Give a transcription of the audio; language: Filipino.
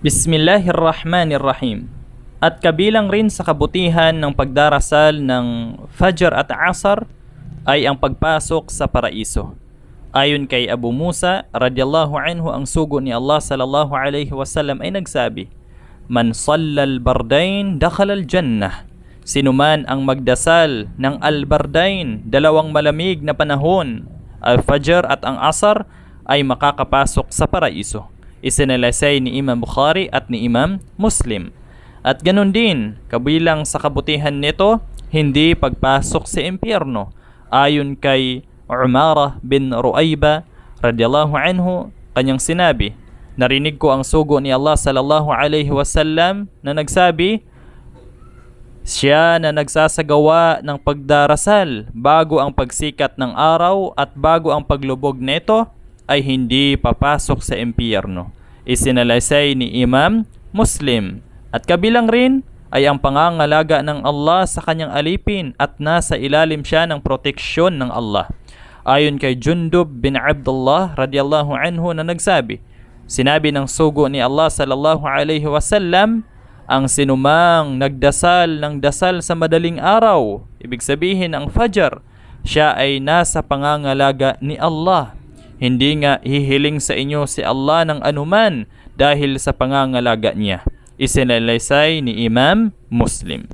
Bismillahirrahmanirrahim. At kabilang rin sa kabutihan ng pagdarasal ng Fajr at Asar ay ang pagpasok sa paraiso. Ayon kay Abu Musa radhiyallahu anhu, ang sugo ni Allah sallallahu alaihi wasallam ay nagsabi, "Man sallal bardain dakhala al-jannah." Sinuman ang magdasal ng al-bardain, dalawang malamig na panahon, al-Fajr at ang Asar, ay makakapasok sa paraiso. Isinalaysay ni Imam Bukhari at ni Imam Muslim. At ganun din, kabilang sa kabutihan nito, hindi pagpasok sa impyerno. Ayon kay Umarah bin Ruayba radhiyallahu anhu, kanyang sinabi, narinig ko ang sugo ni Allah sallallahu alaihi wasallam na nagsabi, siya na nagsasagawa ng pagdarasal bago ang pagsikat ng araw at bago ang paglubog nito ay hindi papasok sa impyerno. Isinalaysay ni Imam Muslim. At kabilang rin ay ang pangangalaga ng Allah sa kanyang alipin at nasa ilalim siya ng proteksyon ng Allah. Ayon kay Jundub bin Abdullah radhiyallahu anhu na nagsabi, sinabi ng sugo ni Allah sallallahu alaihi wasallam, ang sinumang nagdasal ng dasal sa madaling araw, ibig sabihin ang Fajr, siya ay nasa pangangalaga ni Allah. Hindi nga hihiling sa inyo si Allah ng anuman dahil sa pangangalaga niya. Isinalaysay ni Imam Muslim.